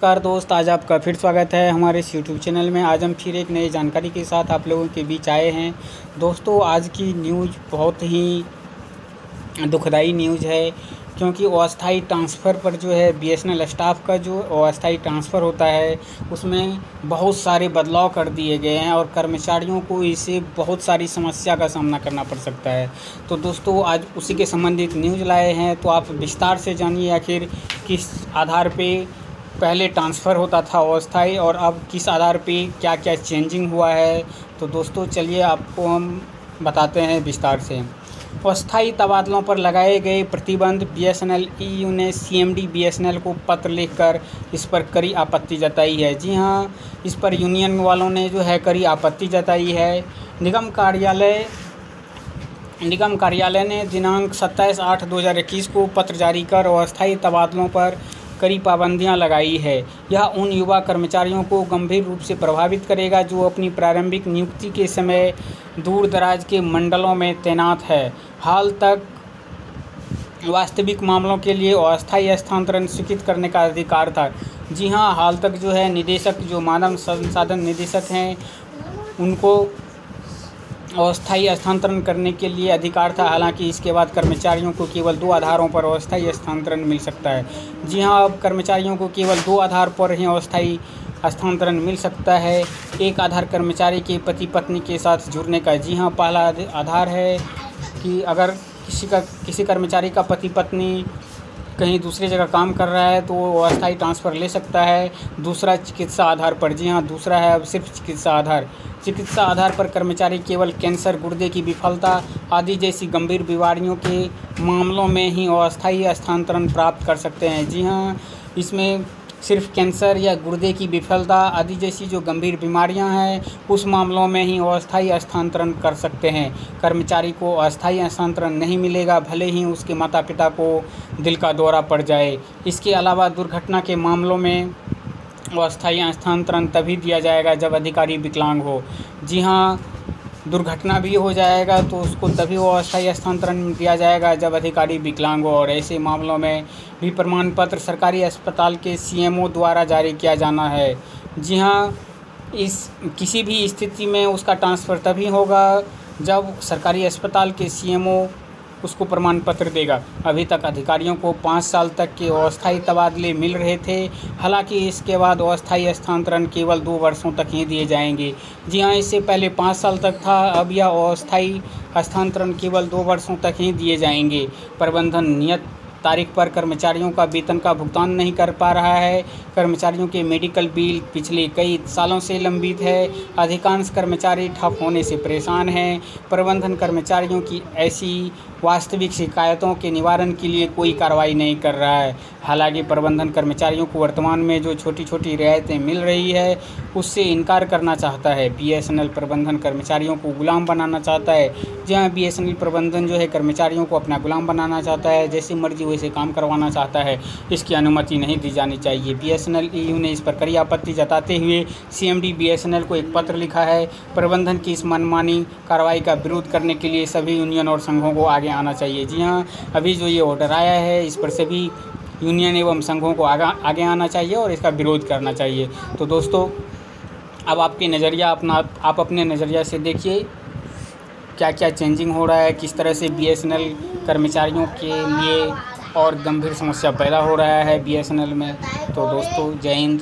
नमस्कार दोस्त, आज आपका फिर स्वागत है हमारे इस यूट्यूब चैनल में। आज हम फिर एक नई जानकारी के साथ आप लोगों के बीच आए हैं। दोस्तों, आज की न्यूज़ बहुत ही दुखदाई न्यूज़ है, क्योंकि अस्थायी ट्रांसफ़र पर जो है बीएसएनएल स्टाफ का जो अस्थायी ट्रांसफ़र होता है उसमें बहुत सारे बदलाव कर दिए गए हैं और कर्मचारियों को इससे बहुत सारी समस्या का सामना करना पड़ सकता है। तो दोस्तों, आज उसी के संबंधित न्यूज़ लाए हैं, तो आप विस्तार से जानिए आखिर किस आधार पे पहले ट्रांसफ़र होता था अस्थायी और अब किस आधार पे क्या क्या चेंजिंग हुआ है। तो दोस्तों चलिए आपको हम बताते हैं विस्तार से। अस्थायी तबादलों पर लगाए गए प्रतिबंध, बीएसएनएल ईयू ने सीएमडी बीएसएनएल को पत्र लिखकर इस पर कड़ी आपत्ति जताई है। जी हां, इस पर यूनियन वालों ने जो है कड़ी आपत्ति जताई है। निगम कार्यालय ने दिनांक 27/8/2021 को पत्र जारी कर अस्थायी तबादलों पर कड़ी पाबंदियां लगाई है। यह उन युवा कर्मचारियों को गंभीर रूप से प्रभावित करेगा जो अपनी प्रारंभिक नियुक्ति के समय दूर दराज के मंडलों में तैनात है। हाल तक वास्तविक मामलों के लिए अस्थायी स्थानांतरण स्वीकृत करने का अधिकार था। जी हां, हाल तक जो है निदेशक, जो मानव संसाधन निदेशक हैं, उनको अस्थायी स्थानांतरण करने के लिए अधिकार था। हालांकि इसके बाद कर्मचारियों को केवल 2 आधारों पर अस्थायी स्थानांतरण मिल सकता है। जी हां, अब कर्मचारियों को केवल 2 आधार पर ही अस्थायी स्थानांतरण मिल सकता है। एक आधार कर्मचारी के पति पत्नी के साथ जुड़ने का। जी हां, पहला आधार है कि अगर किसी कर्मचारी का पति पत्नी कहीं दूसरी जगह काम कर रहा है तो वो अस्थायी ट्रांसफ़र ले सकता है। दूसरा चिकित्सा आधार पर। जी हाँ, दूसरा है अब सिर्फ चिकित्सा आधार। चिकित्सा आधार पर कर्मचारी केवल कैंसर, गुर्दे की विफलता आदि जैसी गंभीर बीमारियों के मामलों में ही अस्थायी स्थानांतरण प्राप्त कर सकते हैं। जी हाँ, इसमें सिर्फ कैंसर या गुर्दे की विफलता आदि जैसी जो गंभीर बीमारियां हैं उस मामलों में ही अस्थायी स्थानांतरण कर सकते हैं। कर्मचारी को अस्थायी स्थानांतरण नहीं मिलेगा, भले ही उसके माता पिता को दिल का दौरा पड़ जाए। इसके अलावा दुर्घटना के मामलों में अस्थायी स्थानांतरण तभी दिया जाएगा जब अधिकारी विकलांग हो। जी हाँ, दुर्घटना भी हो जाएगा तो उसको तभी वो अस्थायी स्थानांतरण दिया जाएगा जब अधिकारी विकलांग हो, और ऐसे मामलों में भी प्रमाण पत्र सरकारी अस्पताल के सीएमओ द्वारा जारी किया जाना है। जी हाँ, इस किसी भी स्थिति में उसका ट्रांसफ़र तभी होगा जब सरकारी अस्पताल के सीएमओ उसको प्रमाण पत्र देगा। अभी तक अधिकारियों को 5 साल तक के अस्थायी तबादले मिल रहे थे। हालांकि इसके बाद अस्थायी स्थानांतरण केवल 2 वर्षों तक ही दिए जाएंगे। जी हाँ, इससे पहले 5 साल तक था, अब यह अस्थायी स्थानांतरण केवल 2 वर्षों तक ही दिए जाएंगे। प्रबंधन नियत तारीख पर कर्मचारियों का वेतन का भुगतान नहीं कर पा रहा है। कर्मचारियों के मेडिकल बिल पिछले कई सालों से लंबित है। अधिकांश कर्मचारी ठप होने से परेशान हैं। प्रबंधन कर्मचारियों की ऐसी वास्तविक शिकायतों के निवारण के लिए कोई कार्रवाई नहीं कर रहा है। हालांकि प्रबंधन कर्मचारियों को वर्तमान में जो छोटी छोटी रियायतें मिल रही है उससे इनकार करना चाहता है। बीएसएनएल प्रबंधन कर्मचारियों को गुलाम बनाना चाहता है। जहाँ बीएसएनएल प्रबंधन जो है कर्मचारियों को अपना गुलाम बनाना चाहता है, जैसे मर्जी वैसे काम करवाना चाहता है। इसकी अनुमति नहीं दी जानी चाहिए। बीएसएनएल ईयू ने इस पर कड़ी आपत्ति जताते हुए सीएमडी बीएसएनएल को एक पत्र लिखा है। प्रबंधन की इस मनमानी कार्रवाई का विरोध करने के लिए सभी यूनियन और संघों को आगे आना चाहिए। जी हाँ, अभी जो ये ऑर्डर आया है इस पर सभी यूनियन एवं संघों को आगे आना चाहिए और इसका विरोध करना चाहिए। तो दोस्तों, अब आपकी नज़रिया आप अपने नज़रिया से देखिए क्या क्या चेंजिंग हो रहा है, किस तरह से बीएसएनएल कर्मचारियों के लिए और गंभीर समस्या पैदा हो रहा है बीएसएनएल में। तो दोस्तों, जय हिंद।